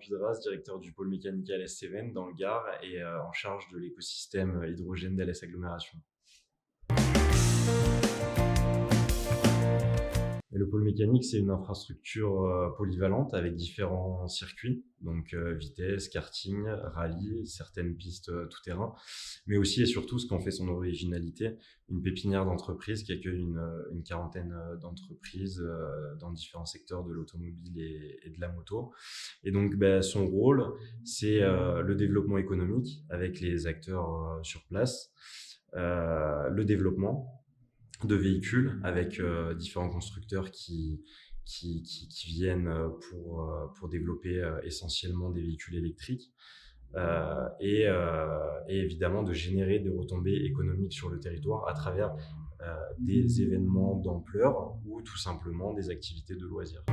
Pudras, directeur du pôle mécanique à l'Est Cévennes dans le Gard et en charge de l'écosystème hydrogène d'ALS Agglomération. Et le pôle mécanique, c'est une infrastructure polyvalente avec différents circuits, donc vitesse, karting, rallye, certaines pistes tout-terrain, mais aussi et surtout ce qu'en fait son originalité, une pépinière d'entreprises qui accueille une quarantaine d'entreprises dans différents secteurs de l'automobile et de la moto. Et donc son rôle, c'est le développement économique avec les acteurs sur place, le développement de véhicules avec différents constructeurs qui viennent pour développer essentiellement des véhicules électriques et évidemment de générer des retombées économiques sur le territoire à travers des événements d'ampleur ou tout simplement des activités de loisirs.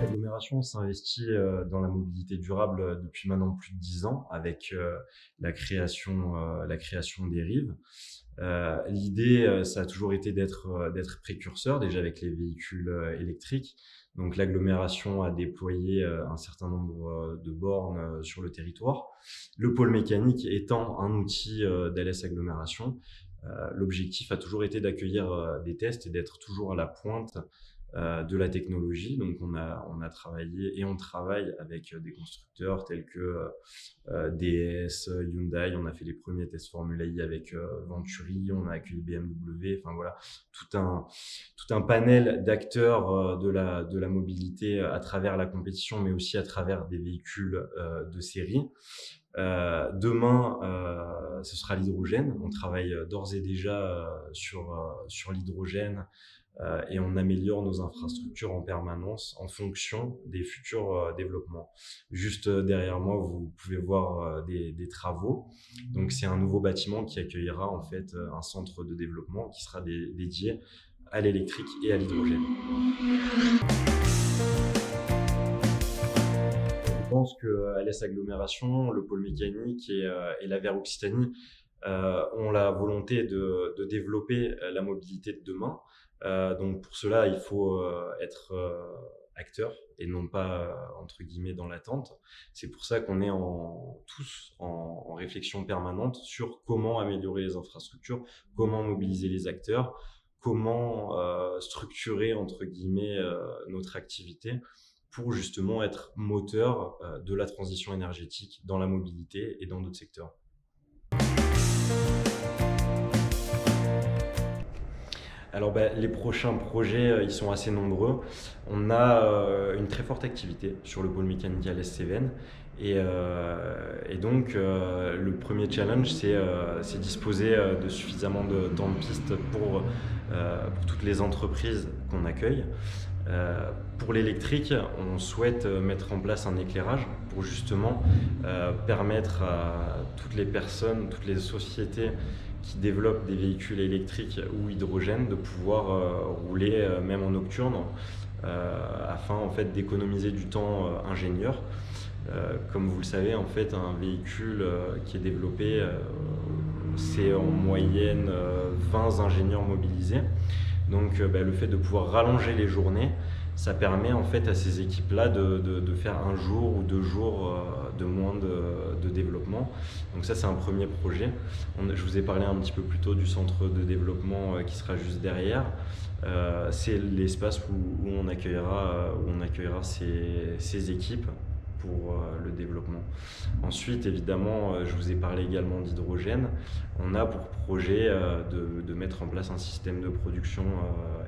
L'agglomération s'investit dans la mobilité durable depuis maintenant plus de 10 ans avec la création des rives. L'idée, ça a toujours été d'être précurseur, déjà avec les véhicules électriques. Donc l'agglomération a déployé un certain nombre de bornes sur le territoire. Le pôle mécanique étant un outil d'ALS Agglomération, l'objectif a toujours été d'accueillir des tests et d'être toujours à la pointe de la technologie. Donc on a travaillé et on travaille avec des constructeurs tels que DS, Hyundai. On a fait les premiers tests Formula I avec Venturi, on a accueilli BMW. Enfin voilà, tout un panel d'acteurs de la mobilité à travers la compétition, mais aussi à travers des véhicules de série. Demain, ce sera l'hydrogène. On travaille d'ores et déjà sur l'hydrogène et on améliore nos infrastructures en permanence en fonction des futurs développements. Juste derrière moi, vous pouvez voir des travaux. Donc, c'est un nouveau bâtiment qui accueillera en fait un centre de développement qui sera dédié à l'électrique et à l'hydrogène. Je pense que ALS Agglomération, le pôle mécanique et la VR Occitanie ont la volonté de développer la mobilité de demain. Donc pour cela, il faut être acteur et non pas entre guillemets dans l'attente. C'est pour ça qu'on est tous en réflexion permanente sur comment améliorer les infrastructures, comment mobiliser les acteurs, comment structurer entre guillemets notre activité pour justement être moteur de la transition énergétique dans la mobilité et dans d'autres secteurs. Alors les prochains projets, ils sont assez nombreux. On a une très forte activité sur le pôle mécanique à l'Est Cévennes. Et donc, le premier challenge, c'est disposer de suffisamment de temps de piste pour toutes les entreprises qu'on accueille. Pour l'électrique, on souhaite mettre en place un éclairage pour justement permettre à toutes les personnes, toutes les sociétés qui développent des véhicules électriques ou hydrogène de pouvoir rouler même en nocturne afin en fait d'économiser du temps ingénieur. Comme vous le savez, en fait, un véhicule qui est développé, c'est en moyenne 20 ingénieurs mobilisés. Donc le fait de pouvoir rallonger les journées, ça permet en fait à ces équipes-là de faire un jour ou 2 jours de moins de développement. Donc ça, c'est un premier projet. Je vous ai parlé un petit peu plus tôt du centre de développement qui sera juste derrière. C'est l'espace où on accueillera ces équipes pour le développement. Ensuite, évidemment, je vous ai parlé également d'hydrogène. On a pour projet de mettre en place un système de production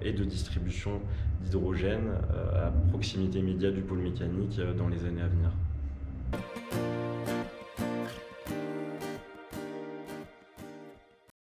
et de distribution d'hydrogène à proximité immédiate du pôle mécanique dans les années à venir.